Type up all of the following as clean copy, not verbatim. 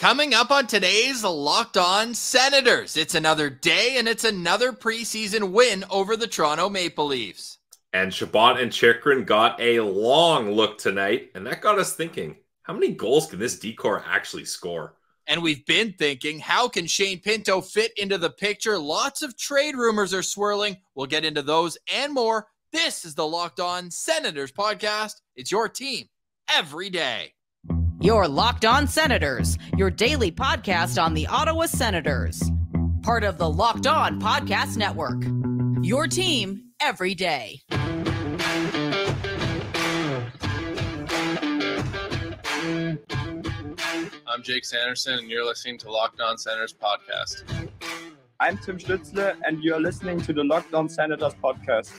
Coming up on today's Locked On Senators, it's another day and it's another preseason win over the Toronto Maple Leafs. And Chabot and Chychrun got a long look tonight, and that got us thinking, how many goals can this decor actually score? And we've been thinking, how can Shane Pinto fit into the picture? Lots of trade rumors are swirling. We'll get into those and more. This is the Locked On Senators podcast. It's your team every day. Your Locked On Senators, your daily podcast on the Ottawa Senators. Part of the Locked On Podcast Network. Your team every day. I'm Jake Sanderson, and you're listening to Locked On Senators podcast. I'm Tim Stützle, and you're listening to the Locked On Senators podcast.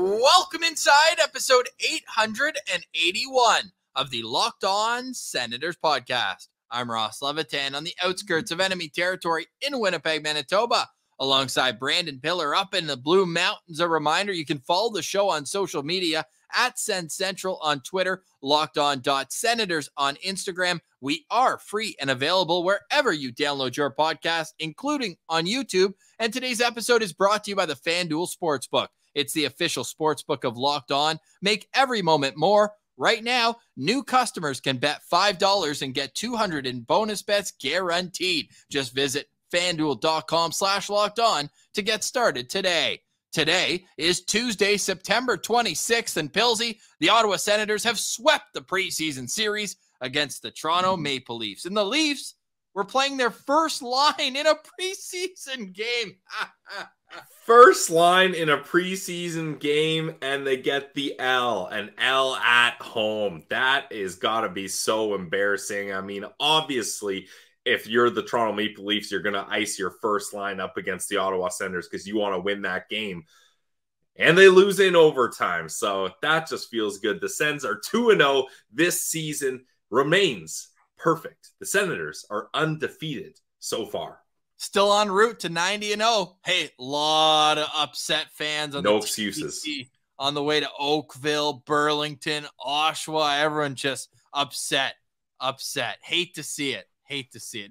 Welcome inside episode 881 of the Locked On Senators podcast. I'm Ross Levitan on the outskirts of enemy territory in Winnipeg, Manitoba, alongside Brandon Piller up in the Blue Mountains. A reminder, you can follow the show on social media at Sens Central on Twitter, lockedon.senators on Instagram. We are free and available wherever you download your podcast, including on YouTube. And today's episode is brought to you by the FanDuel Sportsbook. It's the official sportsbook of Locked On. Make every moment more. Right now, new customers can bet $5 and get $200 in bonus bets guaranteed. Just visit FanDuel.com/lockedon to get started today. Today is Tuesday, September 26th, and Pilsy, the Ottawa Senators have swept the preseason series against the Toronto Maple Leafs. And the Leafs were playing their first line in a preseason game. First line in a preseason game, and they get the L, an L at home. That is got to be so embarrassing. I mean, obviously, if you're the Toronto Maple Leafs, you're going to ice your first line up against the Ottawa Senators because you want to win that game. And they lose in overtime, so that just feels good. The Sens are 2-0 this season, remains perfect. The Senators are undefeated so far. Still en route to 90-0. Hey, lot of upset fans on no the excuses TBC on the way to Oakville, Burlington, Oshawa. Everyone just upset. Hate to see it.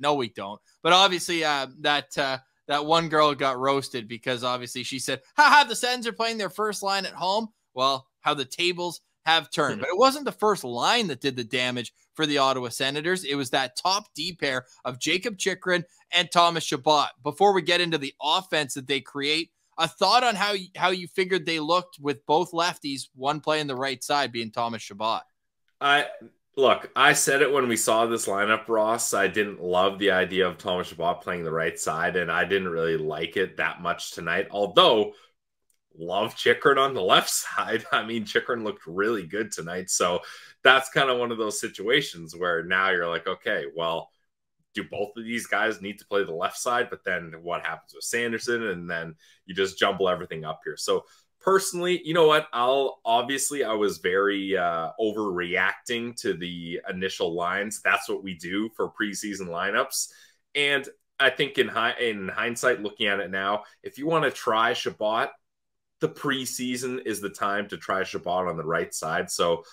No, we don't. But obviously, that one girl got roasted because obviously she said, "Ha, the Sens are playing their first line at home." Well, how the tables have turned. But it wasn't the first line that did the damage for the Ottawa Senators. It was that top D pair of Jakob Chychrun and Thomas Chabot. Before we get into the offense that they create, a thought on how you figured they looked with both lefties, one playing the right side being Thomas Chabot. Look, I said it when we saw this lineup, Ross. I didn't love the idea of Thomas Chabot playing the right side, and I didn't really like it that much tonight. Although, love Chychrun on the left side. I mean, Chychrun looked really good tonight. So that's kind of one of those situations where now you're like, okay, well, do both of these guys need to play the left side? But then what happens with Sanderson? And then you just jumble everything up here. So personally, you know what? I was very overreacting to the initial lines. That's what we do for preseason lineups. And I think in hindsight, looking at it now, if you want to try Chabot, the preseason is the time to try Chabot on the right side. So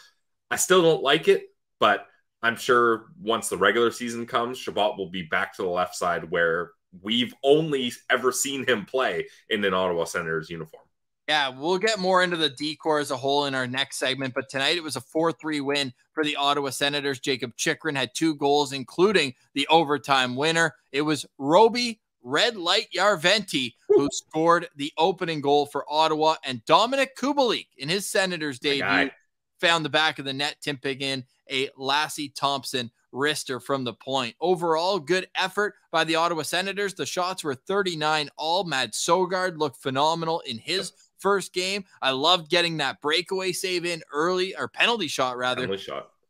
I still don't like it, but I'm sure once the regular season comes, Chabot will be back to the left side where we've only ever seen him play in an Ottawa Senators uniform. Yeah, we'll get more into the decor as a whole in our next segment, but tonight it was a 4-3 win for the Ottawa Senators. Jakob Chychrun had 2 goals, including the overtime winner. It was Roby Red Light Yarventi who scored the opening goal for Ottawa, and Dominic Kubalik in his Senators debut found the back of the net, tipping in a Lassie Thompson wrister from the point. Overall, good effort by the Ottawa Senators. The shots were 39 all. Matt Sogaard looked phenomenal in his first game. I loved getting that breakaway save in early, or penalty shot rather.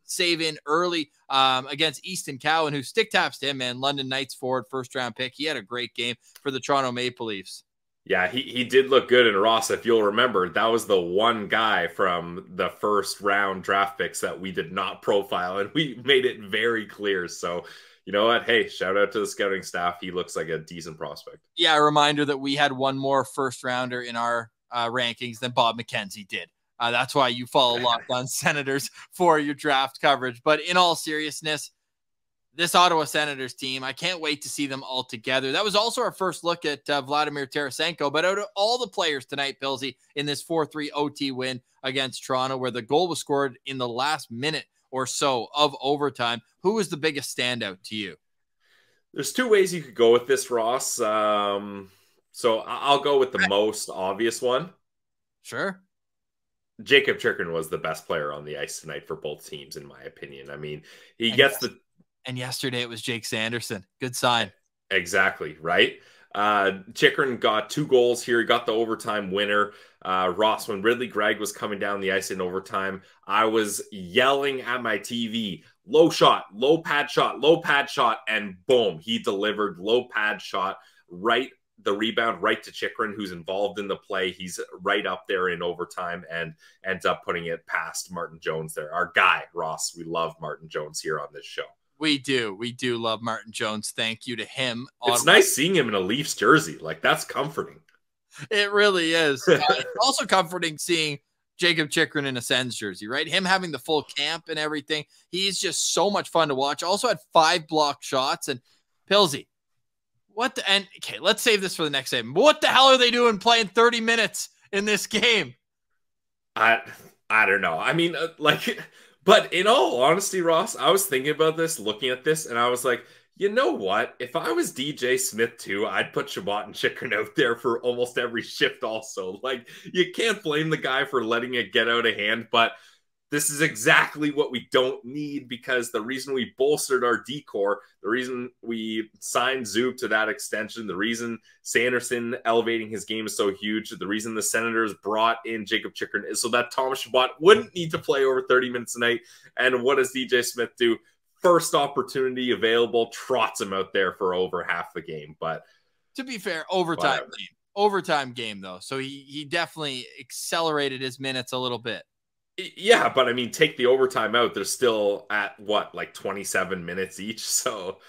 Save in early against Easton Cowan, who stick taps to him, man. London Knights forward, first-round pick. He had a great game for the Toronto Maple Leafs. Yeah, he did look good. And Ross, if you'll remember, that was the one guy from the first-round draft picks that we did not profile, and we made it very clear. So, you know what? Hey, shout out to the scouting staff. He looks like a decent prospect. Yeah, a reminder that we had one more first-rounder in our rankings than Bob McKenzie did. That's why you follow Locked On Senators for your draft coverage. But in all seriousness, this Ottawa Senators team, I can't wait to see them all together. That was also our first look at Vladimir Tarasenko. But out of all the players tonight, Pillsy, in this 4-3 OT win against Toronto, where the goal was scored in the last minute or so of overtime, who was the biggest standout to you? There's two ways you could go with this, Ross. So I'll go with the most obvious one. Sure. Jakob Chychrun was the best player on the ice tonight for both teams, in my opinion. I mean, he gets the... And yesterday it was Jake Sanderson. Good sign. Exactly, right? Chychrun got 2 goals here. He got the overtime winner. Ross, when Ridley Gregg was coming down the ice in overtime, I was yelling at my TV, low shot, low pad shot, low pad shot, and boom, he delivered low pad shot, right, the rebound right to Chychrun, who's involved in the play. He's right up there in overtime and ends up putting it past Martin Jones there. Our guy, Ross. We love Martin Jones here on this show. We do love Martin Jones. Thank you to him. It's nice seeing him in a Leafs jersey. Like, that's comforting. It really is. It's also comforting seeing Jakob Chychrun in a Sens jersey, right? Him having the full camp and everything. He's just so much fun to watch. Also had 5 blocked shots. And Pillsy, okay, let's save this for the next segment. But what the hell are they doing playing 30 minutes in this game? I don't know. I mean, but in all honesty, Ross, I was thinking about this, looking at this, and I was like, you know what? If I was DJ Smith too, I'd put Chabot and Chychrun out there for almost every shift also. Like, you can't blame the guy for letting it get out of hand, but this is exactly what we don't need, because the reason we bolstered our decor, the reason we signed Zub to that extension, the reason Sanderson elevating his game is so huge, the reason the Senators brought in Jakob Chychrun is so that Thomas Chabot wouldn't need to play over 30 minutes a night. And what does DJ Smith do? First opportunity available, trots him out there for over half the game. But to be fair, overtime game though. So he definitely accelerated his minutes a little bit. Yeah, but I mean, take the overtime out. They're still at what, like 27 minutes each. So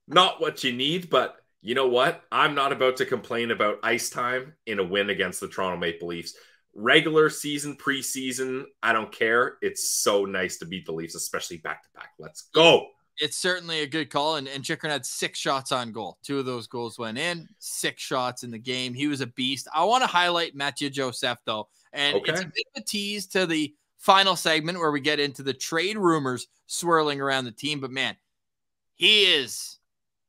not what you need, but you know what? I'm not about to complain about ice time in a win against the Toronto Maple Leafs. Regular season, preseason, I don't care. It's so nice to beat the Leafs, especially back-to-back. Let's go. It's certainly a good call, and Chychrun had 6 shots on goal. 2 of those goals went in, 6 shots in the game. He was a beast. I want to highlight Mathieu Joseph, though, and it's a bit of a tease to the final segment where we get into the trade rumors swirling around the team. But, man, he is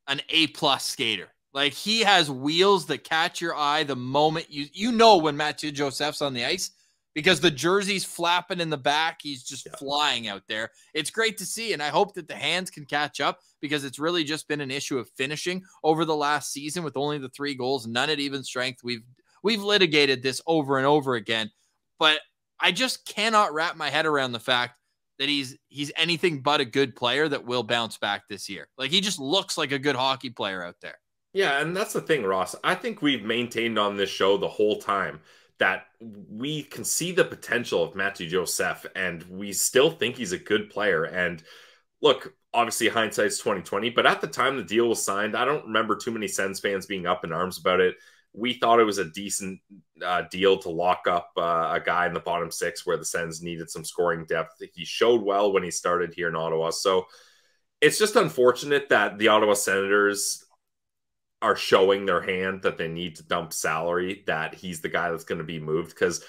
an A-plus skater. Like, he has wheels that catch your eye the moment you know when Mathieu Joseph's on the ice, because the jersey's flapping in the back. He's just flying out there. It's great to see, and I hope that the hands can catch up, because it's really just been an issue of finishing over the last season with only the 3 goals, none at even strength. We've litigated this over and over again, but I just cannot wrap my head around the fact that he's anything but a good player that will bounce back this year. Like, he just looks like a good hockey player out there. Yeah, and that's the thing, Ross. I think we've maintained on this show the whole time that we can see the potential of Mathieu Joseph, and we still think he's a good player. And look, obviously hindsight's 2020, but at the time the deal was signed, I don't remember too many Sens fans being up in arms about it. We thought it was a decent deal to lock up a guy in the bottom 6 where the Sens needed some scoring depth. He showed well when he started here in Ottawa. So it's just unfortunate that the Ottawa Senators are showing their hand that they need to dump salary, that he's the guy that's going to be moved. Because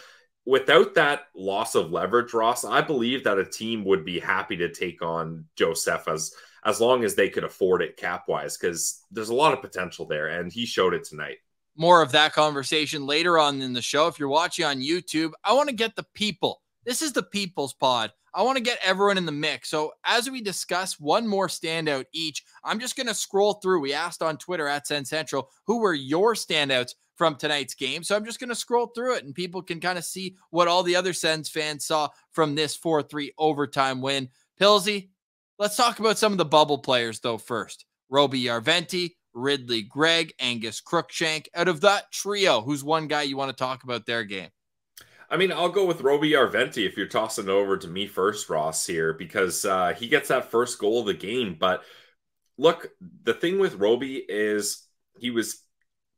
without that loss of leverage, Ross, I believe that a team would be happy to take on Joseph as long as they could afford it cap-wise, because there's a lot of potential there, and he showed it tonight. More of that conversation later on in the show. If you're watching on YouTube, I want to get the people. This is the People's Pod. I want to get everyone in the mix. So as we discuss one more standout each, I'm just going to scroll through. We asked on Twitter at Sens Central, who were your standouts from tonight's game? So I'm just going to scroll through it, and people can kind of see what all the other Sens fans saw from this 4-3 overtime win. Pillsy, let's talk about some of the bubble players, though, first. Roby Yarventi, Ridley Gregg, Angus Crookshank. Out of that trio, who's one guy you want to talk about their game? I mean, I'll go with Roby Yarventi if you're tossing it over to me first, Ross, here, because he gets that first goal of the game. But look, the thing with Roby is he was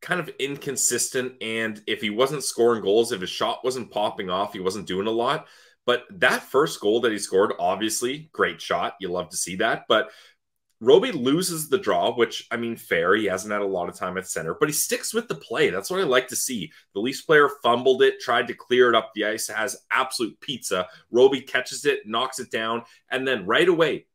kind of inconsistent. And if he wasn't scoring goals, if his shot wasn't popping off, he wasn't doing a lot. But that first goal that he scored, obviously, great shot. You love to see that. But Roby loses the draw, which, I mean, fair. He hasn't had a lot of time at center, but he sticks with the play. That's what I like to see. The Leafs player fumbled it, tried to clear it up the ice, has absolute pizza. Roby catches it, knocks it down, and then right away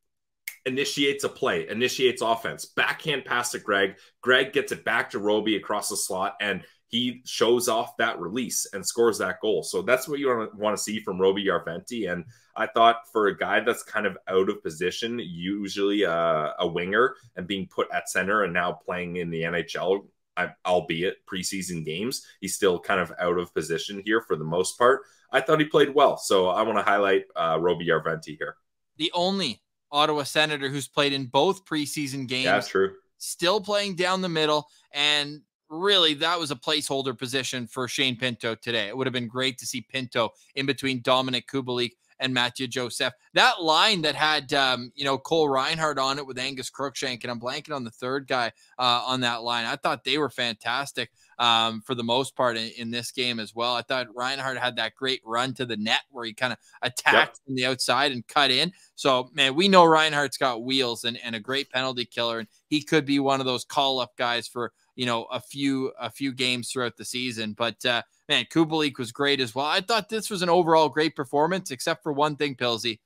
initiates a play, initiates offense. Backhand pass to Greg. Greg gets it back to Roby across the slot, and he shows off that release and scores that goal. So that's what you want to see from Roby Järventie. And I thought for a guy that's kind of out of position, usually a winger, and being put at center and now playing in the NHL, albeit preseason games, he's still kind of out of position here for the most part. I thought he played well. So I want to highlight Roby Järventie here. The only Ottawa Senator who's played in both preseason games. Yeah, true. Still playing down the middle, and really, that was a placeholder position for Shane Pinto today. It would have been great to see Pinto in between Dominic Kubalik and Mathieu Joseph. That line that had, Cole Reinhardt on it with Angus Crookshank, and I'm blanking on the third guy on that line. I thought they were fantastic for the most part in this game as well. I thought Reinhardt had that great run to the net where he kind of attacked from the outside and cut in. So, man, we know Reinhardt's got wheels and a great penalty killer, and he could be one of those call-up guys for a few games throughout the season. But man, Kubalik was great as well. I thought this was an overall great performance, except for one thing, Pilsy.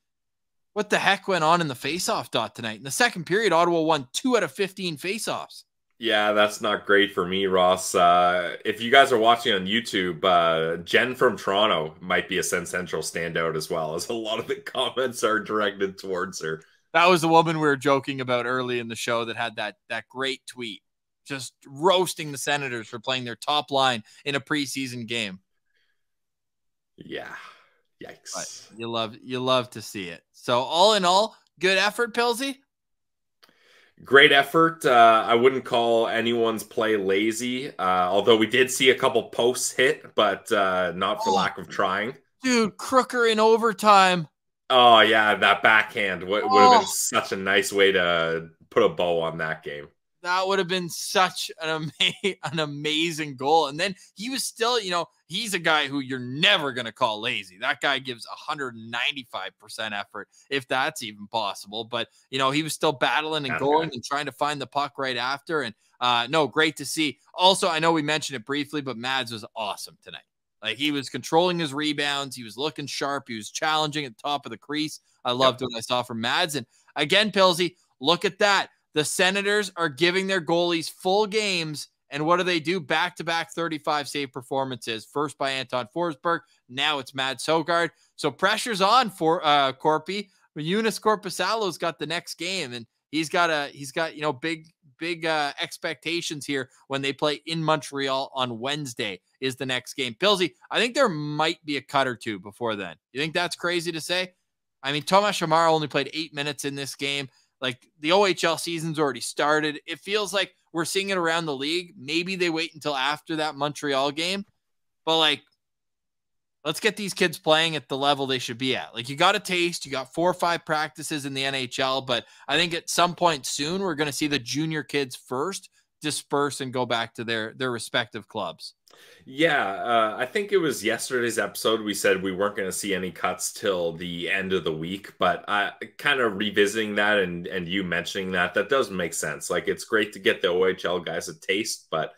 What the heck went on in the faceoff dot tonight? In the second period, Ottawa won 2 out of 15 faceoffs. Yeah, that's not great for me, Ross. If you guys are watching on YouTube, Jen from Toronto might be a Sens Central standout as well, as a lot of the comments are directed towards her. That was the woman we were joking about early in the show that had that great tweet, just roasting the Senators for playing their top line in a preseason game. Yeah. Yikes. But you love to see it. So all in all, good effort, Pilsy. Great effort. I wouldn't call anyone's play lazy, although we did see a couple posts hit, but not for lack of trying. Dude, Crooker in overtime. Oh, yeah, that backhand would have been such a nice way to put a bow on that game. That would have been such an amazing goal. And then he was still, he's a guy who you're never going to call lazy. That guy gives 195% effort, if that's even possible. But, he was still battling and going and trying to find the puck right after. And no, great to see. Also, I know we mentioned it briefly, but Mads was awesome tonight. Like, he was controlling his rebounds. He was looking sharp. He was challenging at the top of the crease. I loved what I saw from Mads. And again, Pilsy, look at that. The Senators are giving their goalies full games, and what do? Back-to-back 35 save performances. First by Anton Forsberg, now it's Mads Sogaard. So pressure's on for Corpy. Joonas Korpisalo's got the next game, and he's got big expectations here when they play in Montreal on Wednesday is the next game. Pilsy, I think there might be a cut or two before then. You think that's crazy to say? I mean, Tomas Shamar only played 8 minutes in this game. Like, the OHL season's already started. It feels like we're seeing it around the league. Maybe they wait until after that Montreal game. But, like, let's get these kids playing at the level they should be at. Like, you got a taste. You got 4 or 5 practices in the NHL. But I think at some point soon, we're going to see the junior kids first disperse and go back to their respective clubs. Yeah, I think it was yesterday's episode we said we weren't going to see any cuts till the end of the week, but kind of revisiting that and you mentioning that does make sense. Like, it's great to get the OHL guys a taste, but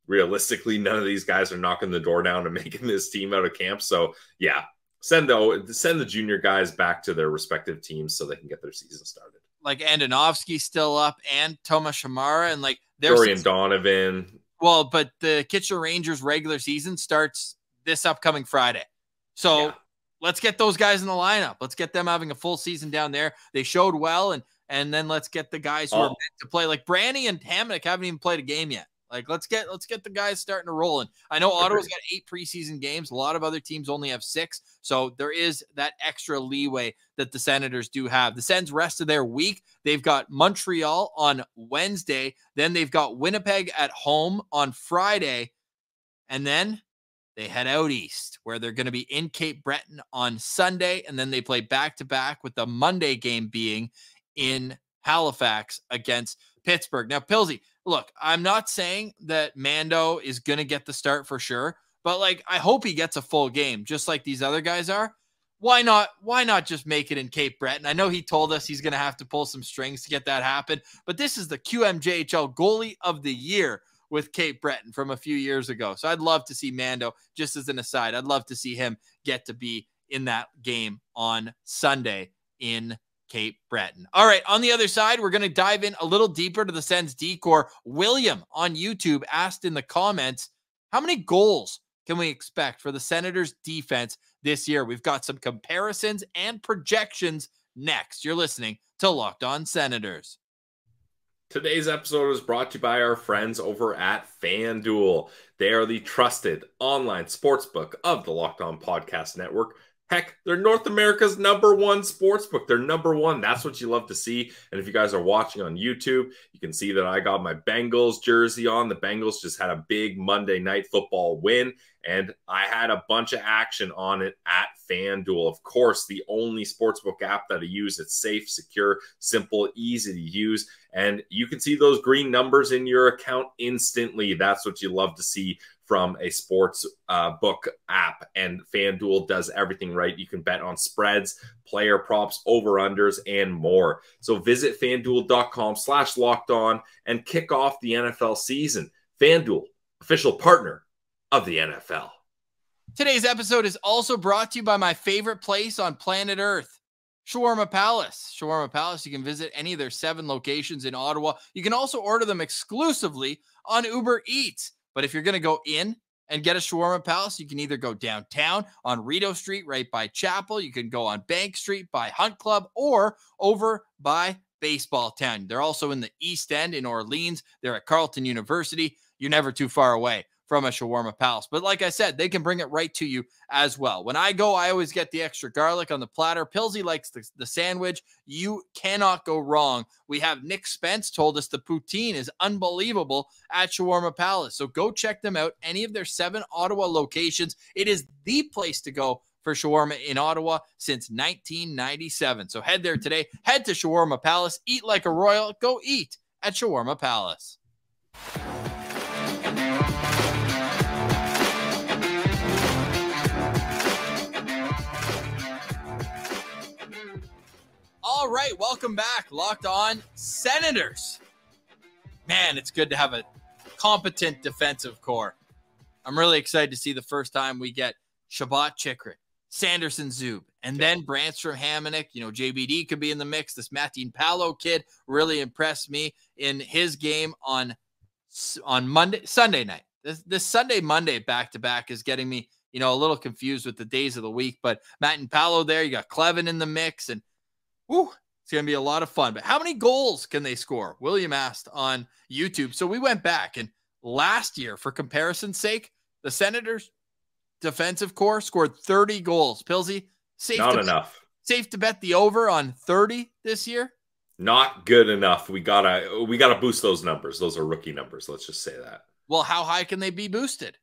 realistically, none of these guys are knocking the door down and making this team out of camp. So yeah, send the junior guys back to their respective teams so they can get their season started. Like, Andonovski's still up, and Tomas Shamara, and like Dorian Donovan. Well, but the Kitchener Rangers regular season starts this upcoming Friday. So let's get those guys in the lineup. Let's get them having a full season down there. They showed well, and then let's get the guys who are meant to play. Like, Branny and Hamonic haven't even played a game yet. Like, let's get the guys starting to roll. And I know Ottawa's got 8 preseason games. A lot of other teams only have 6. So there is that extra leeway that the Senators do have. The Sens rest of their week, they've got Montreal on Wednesday. Then they've got Winnipeg at home on Friday. And then they head out east, where they're going to be in Cape Breton on Sunday. And then they play back-to-back, with the Monday game being in Halifax against Pittsburgh. Now, Pilsy, look, I'm not saying that Mando is going to get the start for sure, but like, I hope he gets a full game, just like these other guys are. Why not just make it in Cape Breton? I know he told us he's going to have to pull some strings to get that happen, but this is the QMJHL goalie of the year with Cape Breton from a few years ago. So I'd love to see Mando, just as an aside, I'd love to see him get to be in that game on Sunday in Cape Breton. All right, on the other side, we're going to dive in a little deeper to the Sens decor. William on YouTube asked in the comments, how many goals can we expect for the Senators defense this year? We've got some comparisons and projections next. You're listening to Locked On Senators. Today's episode is brought to you by our friends over at FanDuel. They are the trusted online sportsbook of the Locked On Podcast Network. Heck, they're North America's #1 sportsbook. They're #1. That's what you love to see. And if you guys are watching on YouTube, you can see that I got my Bengals jersey on. The Bengals just had a big Monday Night Football win, and I had a bunch of action on it at FanDuel. Of course, the only sportsbook app that I use. It's safe, secure, simple, easy to use, and you can see those green numbers in your account instantly. That's what you love to see from a sports book app, and FanDuel does everything right. You can bet on spreads, player props, over-unders, and more. So visit FanDuel.com/lockedon and kick off the NFL season. FanDuel, official partner of the NFL. Today's episode is also brought to you by my favorite place on planet Earth, Shawarma Palace. Shawarma Palace, you can visit any of their 7 locations in Ottawa. You can also order them exclusively on Uber Eats. But if you're going to go in and get a Shawarma Palace, you can either go downtown on Rideau Street right by Chapel. You can go on Bank Street by Hunt Club or over by Baseball Town. They're also in the East End in Orleans. They're at Carleton University. You're never too far away from a Shawarma Palace. But like I said, they can bring it right to you as well. When I go, I always get the extra garlic on the platter. Pilsy likes the sandwich. You cannot go wrong. We have Nick Spence told us the poutine is unbelievable at Shawarma Palace. So go check them out. Any of their 7 Ottawa locations. It is the place to go for shawarma in Ottawa since 1997. So head there today. Head to Shawarma Palace. Eat like a royal. Go eat at Shawarma Palace. All right, welcome back. Locked On Senators. Man, it's good to have a competent defensive core. I'm really excited to see the first time we get Chabot, Chychrun, Sanderson, Zub, and then Brandstrom, Hamonic. You know, JBD could be in the mix. This Matin Palo kid really impressed me in his game on Sunday night. This Sunday, Monday back-to-back is getting me, you know, a little confused with the days of the week. But Matin Palo there, you got Clevin in the mix, and woo, it's going to be a lot of fun. But how many goals can they score? William asked on YouTube. So we went back, and last year, for comparison's sake, the Senators defensive core scored 30 goals. Pilsy, safe to bet the over on 30 this year? Not good enough. We gotta boost those numbers. Those are rookie numbers. Let's just say that. Well, how high can they be boosted?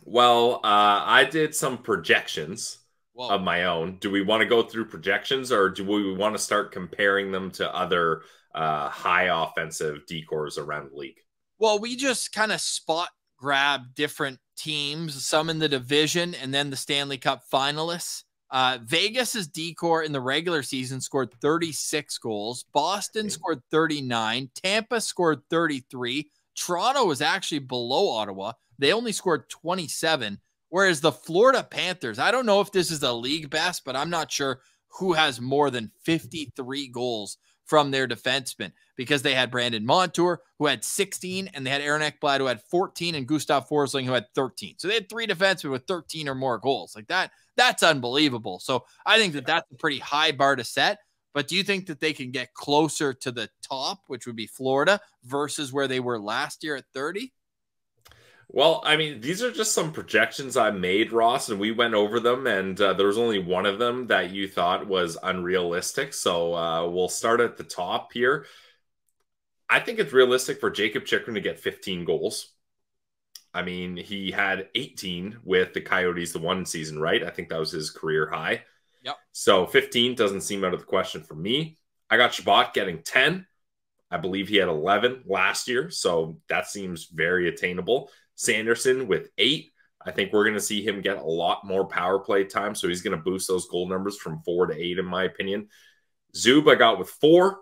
Well, I did some projections of my own. Do we want to go through projections, or do we want to start comparing them to other high offensive decors around the league? Well, we just kind of spot grab different teams, some in the division, and then the Stanley Cup finalists. Vegas's decor in the regular season scored 36 goals. Boston scored 39. Tampa scored 33. Toronto was actually below Ottawa. They only scored 27. Whereas the Florida Panthers, I don't know if this is a league best, but I'm not sure who has more than 53 goals from their defensemen, because they had Brandon Montour, who had 16, and they had Aaron Ekblad, who had 14, and Gustav Forsling, who had 13. So they had 3 defensemen with 13 or more goals. Like that's unbelievable. So I think that that's a pretty high bar to set. But do you think that they can get closer to the top, which would be Florida, versus where they were last year at 30? Well, I mean, these are just some projections I made, Ross, and we went over them, and there was only one of them that you thought was unrealistic. So we'll start at the top here. I think it's realistic for Jakob Chychrun to get 15 goals. I mean, he had 18 with the Coyotes the one season, right? I think that was his career high. Yep. So 15 doesn't seem out of the question for me. I got Chabot getting 10. I believe he had 11 last year, so that seems very attainable. Sanderson with 8. I think we're going to see him get a lot more power play time, so he's going to boost those goal numbers from 4 to 8, in my opinion. Zub I got with 4.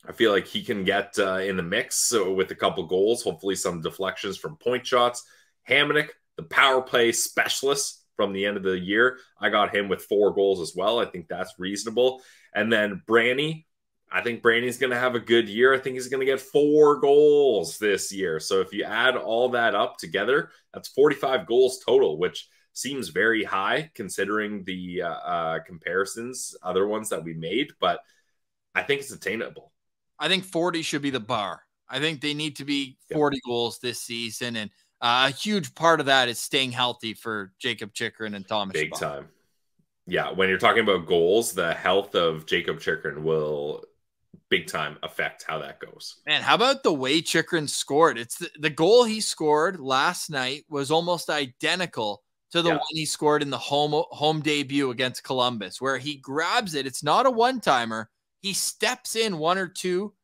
I feel like he can get in the mix with a couple goals, hopefully some deflections from point shots. Hamonic, the power play specialist from the end of the year, I got him with 4 goals as well. I think that's reasonable. And then Branny, I think Brandy's going to have a good year. I think he's going to get 4 goals this year. So if you add all that up together, that's 45 goals total, which seems very high considering the comparisons, other ones that we made. But I think it's attainable. I think 40 should be the bar. I think they need to be 40 goals this season. And a huge part of that is staying healthy for Jakob Chychrun and Thomas Big Chabot. Time. Yeah, when you're talking about goals, the health of Jakob Chychrun will big time affect how that goes. Man, how about the way Chychrun scored? It's the goal he scored last night was almost identical to the one he scored in the home debut against Columbus, where he grabs it. It's not a one-timer. He steps in 1 or 2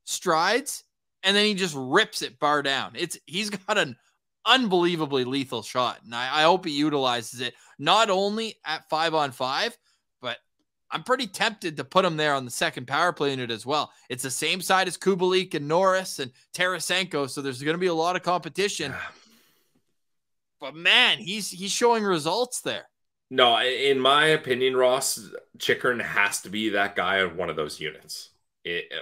strides, and then he just rips it bar down. He's got an unbelievably lethal shot, and I hope he utilizes it not only at 5-on-5, but I'm pretty tempted to put him there on the second power play unit as well. It's the same side as Kubalik and Norris and Tarasenko, so there's going to be a lot of competition. But man, he's showing results there. No, in my opinion, Ross, Chychrun has to be that guy on one of those units.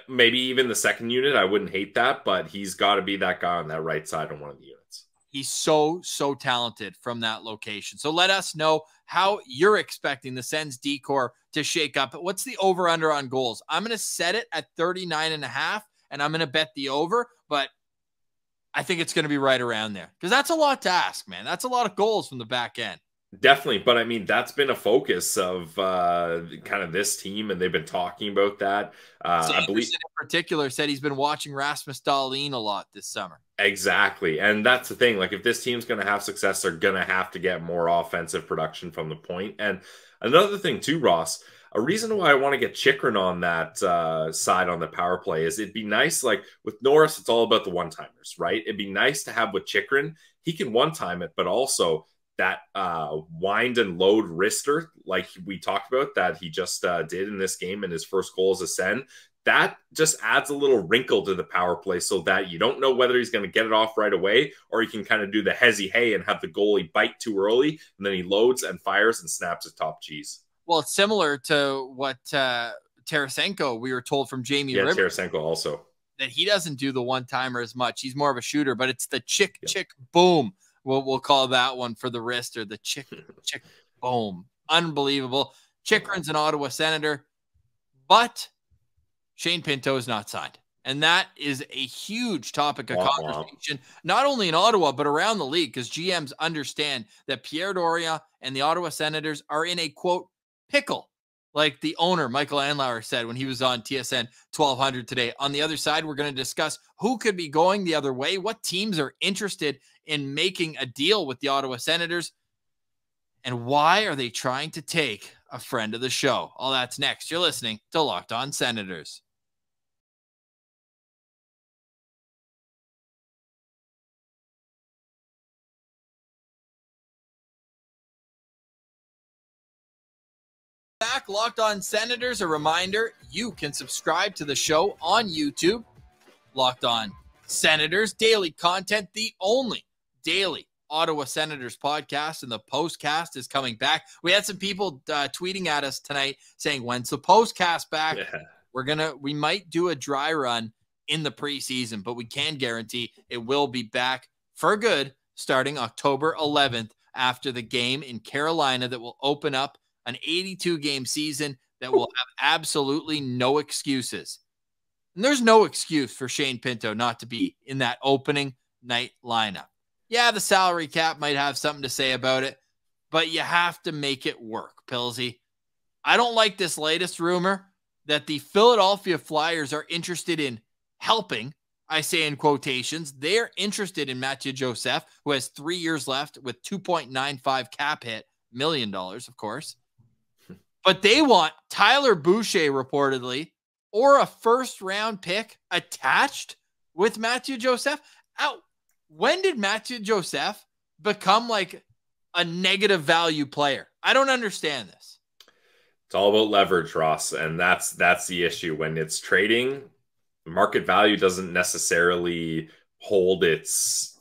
Maybe even the second unit, I wouldn't hate that, but he's got to be that guy on that right side on one of the units. He's so talented from that location. So let us know how you're expecting the Sens decor to shake up. What's the over-under on goals? I'm going to set it at 39.5, and I'm going to bet the over, but I think it's going to be right around there because that's a lot to ask, man. That's a lot of goals from the back end. Definitely, but I mean, that's been a focus of kind of this team, and they've been talking about that. I believe in particular said he's been watching Rasmus Dahlin a lot this summer. Exactly, and that's the thing. Like, if this team's going to have success, they're going to have to get more offensive production from the point. And another thing too, Ross, a reason why I want to get Chychrun on that side on the power play is it'd be nice, like with Norris, it's all about the one-timers, right? It'd be nice to have with Chychrun. He can one-time it, but also that wind and load wrister, like we talked about, that he just did in this game in his first goal as a Sen, that just adds a little wrinkle to the power play so that you don't know whether he's going to get it off right away or he can kind of do the hezzy hey and have the goalie bite too early, and then he loads and fires and snaps his top cheese. Well, it's similar to what Tarasenko, we were told from Jamie Rivers. Tarasenko also. That he doesn't do the one-timer as much. He's more of a shooter, but it's the chick boom. We'll call that one for the wrist, or the chick boom. Unbelievable. Chychrun's an Ottawa Senator, but Shane Pinto is not signed. And that is a huge topic of conversation, not only in Ottawa, but around the league, because GMs understand that Pierre Dorion and the Ottawa Senators are in a, quote, pickle, like the owner, Michael Andlauer, said when he was on TSN 1200 today. On the other side, we're going to discuss who could be going the other way, what teams are interested in making a deal with the Ottawa Senators, and why are they trying to take a friend of the show. All that's next. You're listening to Locked On Senators. Back, Locked On Senators. A reminder, you can subscribe to the show on YouTube. Locked On Senators, daily content, the only daily Ottawa Senators podcast, and the postcast is coming back. We had some people tweeting at us tonight saying, when's the postcast back? Yeah. We might do a dry run in the preseason, but we can guarantee it will be back for good starting October 11th after the game in Carolina that will open up an 82-game season that will have absolutely no excuses. And there's no excuse for Shane Pinto not to be in that opening night lineup. Yeah, the salary cap might have something to say about it, but you have to make it work, Pilsy. I don't like this latest rumor that the Philadelphia Flyers are interested in helping. I say in quotations. They're interested in Mathieu Joseph, who has 3 years left with $2.95 cap hit, $1 million, of course. But they want Tyler Boucher, reportedly, or a first-round pick attached with Matthew Joseph? When did Matthew Joseph become like a negative value player? I don't understand this. It's all about leverage, Ross, and that's the issue. When it's trading, market value doesn't necessarily hold its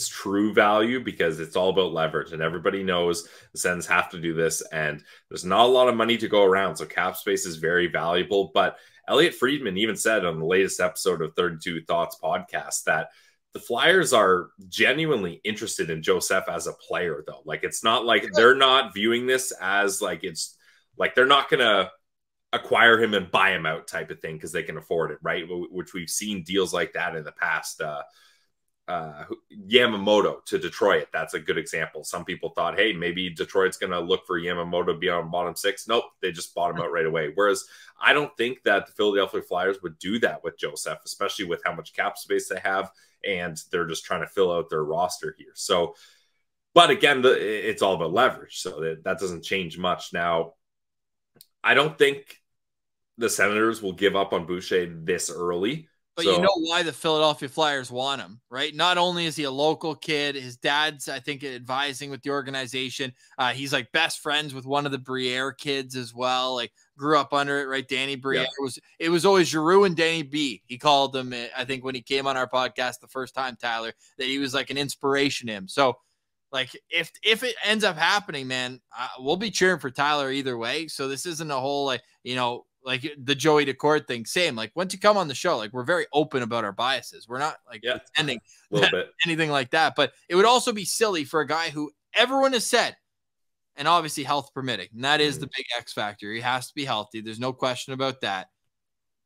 true value because it's all about leverage, and everybody knows the Sens have to do this, and there's not a lot of money to go around, so cap space is very valuable. But Elliot Friedman even said on the latest episode of 32 Thoughts podcast that the Flyers are genuinely interested in Joseph as a player, though. Like, it's not like they're not viewing this as like it's like they're not going to acquire him and buy him out type of thing because they can afford it, right? Which we've seen deals like that in the past. Yamamoto to Detroit, that's a good example. Some people thought, hey, maybe Detroit's going to look for Yamamoto to be on bottom six. Nope, they just bought him out right away. Whereas I don't think that the Philadelphia Flyers would do that with Joseph, especially with how much cap space they have, and they're just trying to fill out their roster here. So, but again, it's all about leverage, so that doesn't change much. Now, I don't think the Senators will give up on Boucher this early. But you know why the Philadelphia Flyers want him, right? Not only is he a local kid, his dad's, I think, advising with the organization. He's like best friends with one of the Briere kids as well. Like grew up under it, right? Danny Briere it was always Giroux and Danny B. He called him, I think, when he came on our podcast the first time, Tyler, that he was like an inspiration to him. So like if it ends up happening, man, we'll be cheering for Tyler either way. So this isn't a whole like the Joey Decourt thing. Same, like once you come on the show, like we're very open about our biases. We're not like pretending anything like that. But it would also be silly for a guy who everyone has said, and obviously health permitting, and that is the big X factor. He has to be healthy. There's no question about that.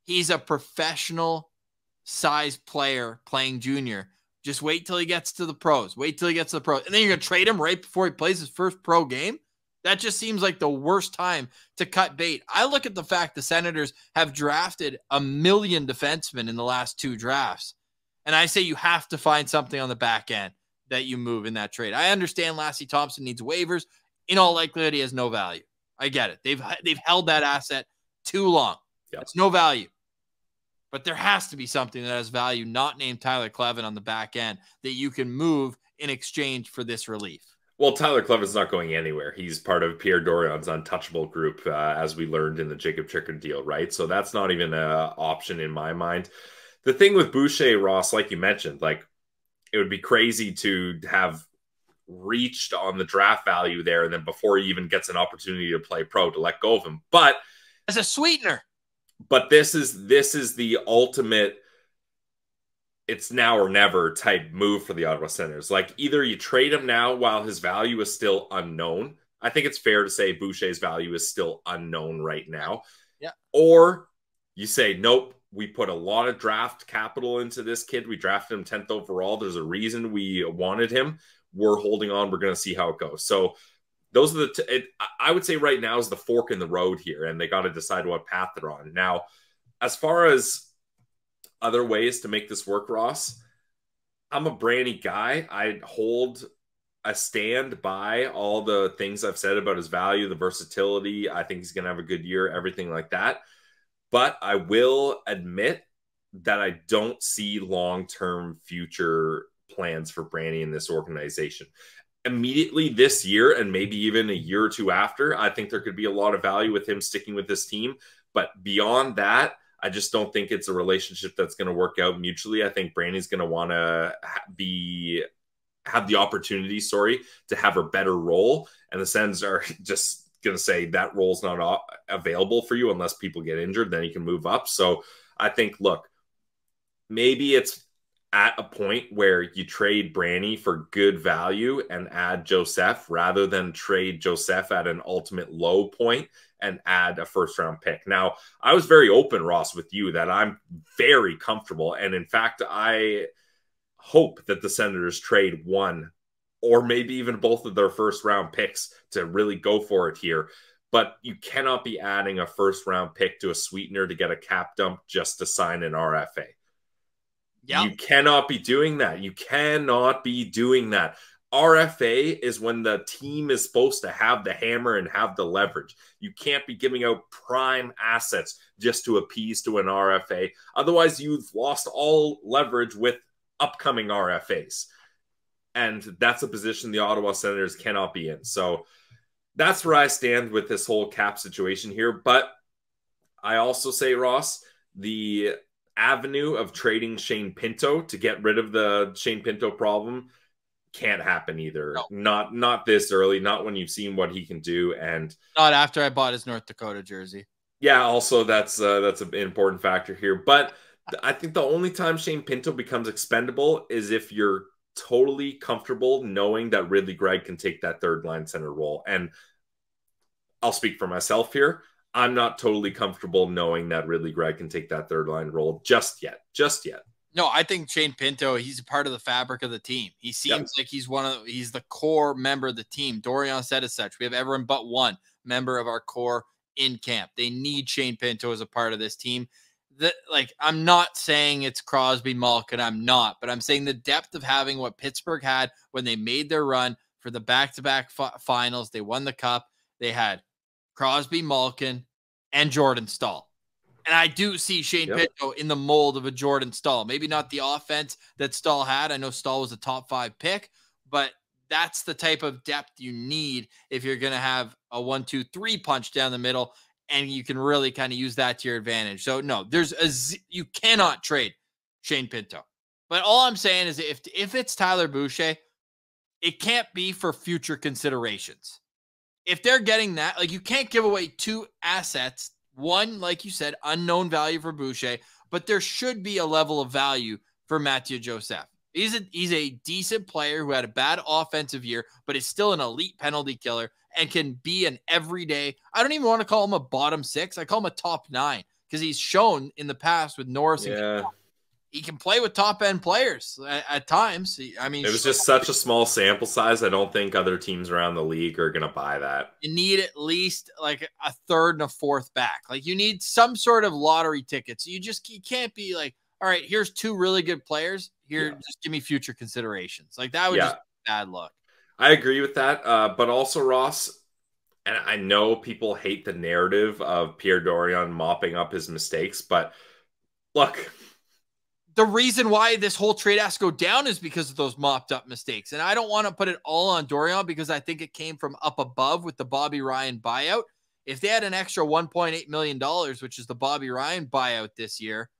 He's a professional size player playing junior. Just wait till he gets to the pros. Wait till he gets to the pros. And then you're going to trade him right before he plays his first pro game? That just seems like the worst time to cut bait. I look at the fact the Senators have drafted 1 million defensemen in the last 2 drafts. And I say you have to find something on the back end that you move in that trade. I understand Lassie Thompson needs waivers. In all likelihood, he has no value. I get it. They've held that asset too long. Yep. It's no value. But there has to be something that has value, not named Tyler Clevin on the back end, that you can move in exchange for this relief. Well, Tyler Clevin's not going anywhere. He's part of Pierre Dorion's untouchable group, as we learned in the Jakob Chychrun deal, right? So that's not even an option in my mind. The thing with Boucher, Ross, like you mentioned, like it would be crazy to have reached on the draft value there, and then before he even gets an opportunity to play pro, to let go of him. But as a sweetener. But this is the ultimate, it's now or never type move for the Ottawa Senators. Like either you trade him now while his value is still unknown. I think it's fair to say Boucher's value is still unknown right now. Yeah. Or you say, nope, we put a lot of draft capital into this kid. We drafted him 10th overall. There's a reason we wanted him. We're holding on. We're going to see how it goes. So those are I would say right now is the fork in the road here, and they got to decide what path they're on. Now, as far as other ways to make this work, Ross, I'm a Branny guy. I hold a stand by all the things I've said about his value, the versatility. I think he's going to have a good year, everything like that. But I will admit that I don't see long-term future plans for Branny in this organization. Immediately this year, and maybe even a year or two after, I think there could be a lot of value with him sticking with this team. But beyond that, I just don't think it's a relationship that's going to work out mutually. I think Brandy's going to want to have the opportunity, to have a better role. And the Sens are just going to say that role's not available for you unless people get injured. Then you can move up. So I think, look, maybe it's at a point where you trade Branny for good value and add Joseph rather than trade Joseph at an ultimate low point and add a first-round pick. Now, I was very open, Ross, with you that I'm very comfortable. And in fact, I hope that the Senators trade one or maybe even both of their first-round picks to really go for it here. But you cannot be adding a first-round pick to a sweetener to get a cap dump just to sign an RFA. Yep. You cannot be doing that. You cannot be doing that. RFA is when the team is supposed to have the hammer and have the leverage. You can't be giving out prime assets just to appease to an RFA. Otherwise, you've lost all leverage with upcoming RFAs. And that's a position the Ottawa Senators cannot be in. So that's where I stand with this whole cap situation here. But I also say, Ross, the avenue of trading Shane Pinto to get rid of the Shane Pinto problem can't happen either. No. Not this early, not when you've seen what he can do, and not after I bought his North Dakota jersey. Yeah, also that's an important factor here. But I think the only time Shane Pinto becomes expendable is if you're totally comfortable knowing that Ridley Gregg can take that third line center role. And I'll speak for myself here. I'm not totally comfortable knowing that Ridley Gregg can take that third line role just yet. No, I think Shane Pinto, he's a part of the fabric of the team. He seems like he's he's the core member of the team. Dorian said as such. We have everyone but one member of our core in camp. They need Shane Pinto as a part of this team. I'm not saying it's Crosby, Malkin. I'm not, but I'm saying the depth of having what Pittsburgh had when they made their run for the back-to-back finals. They won the cup. They had Crosby, Malkin, and Jordan Staal. And I do see Shane Pinto in the mold of a Jordan Staal. Maybe not the offense that Staal had. I know Staal was a top 5 pick, but that's the type of depth you need if you're going to have a 1-2-3 punch down the middle, and you can really kind of use that to your advantage. So no, you cannot trade Shane Pinto. But all I'm saying is if it's Tyler Boucher, it can't be for future considerations. If they're getting that, like, you can't give away 2 assets. One, like you said, unknown value for Boucher, but there should be a level of value for Mathieu Joseph. He's a decent player who had a bad offensive year, but is still an elite penalty killer and can be an everyday. I don't even want to call him a bottom 6. I call him a top 9 because he's shown in the past with Norris and he can play with top-end players at times. I mean, it was just such a small sample size. I don't think other teams around the league are going to buy that. You need at least like a third and a fourth back. Like, you need some sort of lottery tickets. You can't be like, all right, here's 2 really good players. Here, just give me future considerations. Like, that would just be a bad look. I agree with that. But also, Ross, and I know people hate the narrative of Pierre Dorion mopping up his mistakes, but look, the reason why this whole trade has to go down is because of those mopped up mistakes. And I don't want to put it all on Dorion because I think it came from up above with the Bobby Ryan buyout. If they had an extra $1.8 million, which is the Bobby Ryan buyout this year,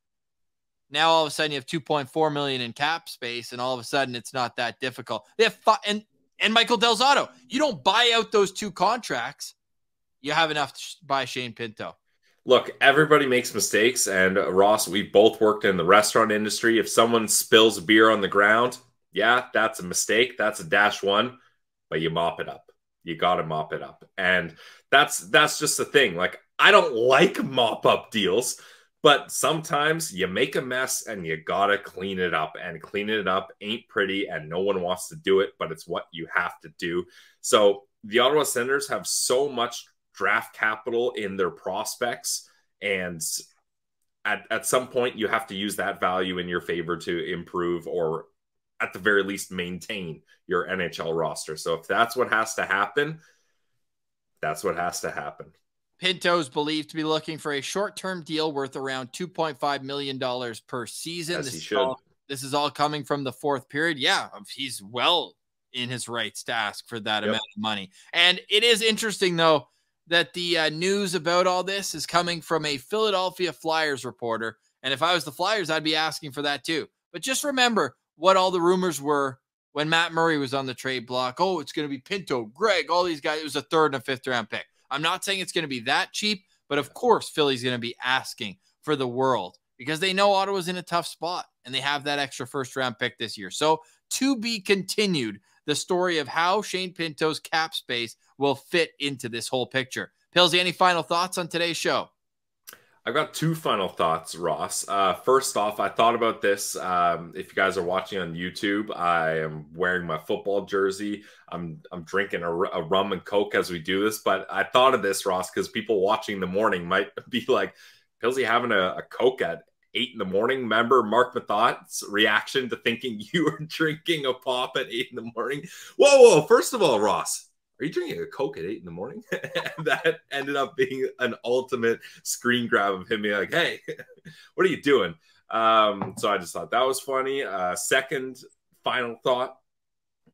now all of a sudden you have $2.4 million in cap space, and all of a sudden it's not that difficult. They have and Michael Del Zotto. You don't buy out those 2 contracts, you have enough to buy Shane Pinto. Look, everybody makes mistakes, and Ross, we both worked in the restaurant industry. If someone spills beer on the ground, that's a mistake. That's a -1, but you mop it up. You got to mop it up. And that's just the thing. Like, I don't like mop-up deals, but sometimes you make a mess and you got to clean it up. And cleaning it up ain't pretty, and no one wants to do it, but it's what you have to do. So the Ottawa Senators have so much draft capital in their prospects, and at some point you have to use that value in your favor to improve, or at the very least maintain your NHL roster. So if that's what has to happen, that's what has to happen. Pinto's believed to be looking for a short-term deal worth around $2.5 million per season. As he should. This is all coming from the 4th period. Yeah, he's well in his rights to ask for that amount of money. And it is interesting, though, that the news about all this is coming from a Philadelphia Flyers reporter. And if I was the Flyers, I'd be asking for that too. But just remember what all the rumors were when Matt Murray was on the trade block. Oh, it's going to be Pinto, Greg, all these guys. It was a 3rd and a 5th round pick. I'm not saying it's going to be that cheap, but of course Philly's going to be asking for the world because they know Ottawa's in a tough spot and they have that extra 1st round pick this year. So to be continued, the story of how Shane Pinto's cap space will fit into this whole picture. Pillsy, any final thoughts on today's show? I've got 2 final thoughts, Ross. First off, I thought about this. If you guys are watching on YouTube, I am wearing my football jersey. I'm drinking a rum and Coke as we do this. But I thought of this, Ross, because people watching in the morning might be like, Pillsy having a Coke at 8 in the morning. Remember Mark Mathot's reaction to thinking you were drinking a pop at 8 in the morning? Whoa. First of all, Ross, are you drinking a Coke at 8 in the morning? And that ended up being an ultimate screen grab of him being like, hey, what are you doing? So I just thought that was funny. Second final thought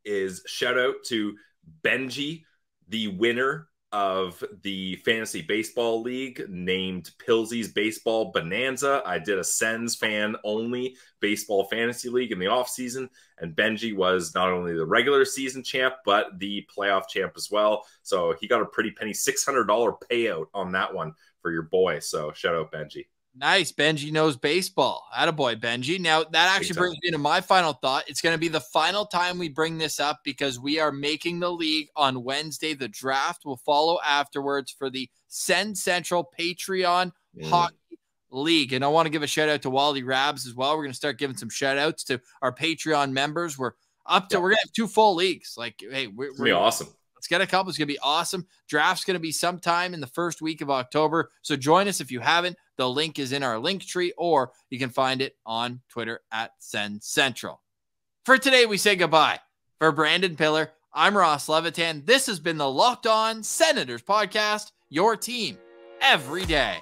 is shout out to Benji, the winner of the fantasy baseball league named Pilsey's Baseball Bonanza. I did a Sens fan only baseball fantasy league in the off season, and Benji was not only the regular season champ, but the playoff champ as well. So he got a pretty penny $600 payout on that one for your boy. So shout out Benji. Nice. Benji knows baseball. Attaboy, Benji. Now, that actually brings me to my final thought. It's going to be the final time we bring this up because we are making the league on Wednesday. The draft will follow afterwards for the Send Central Patreon Hockey League. And I want to give a shout out to Wally Rabs as well. We're going to start giving some shout outs to our Patreon members. We're going to have 2 full leagues. Like, hey, we're going to be awesome. Let's get a couple. It's going to be awesome. Draft's going to be sometime in the first week of October. So join us if you haven't. The link is in our link tree, or you can find it on Twitter at Send Central. For today, we say goodbye. For Brandon Piller, I'm Ross Levitan. This has been the Locked On Senators podcast, your team every day.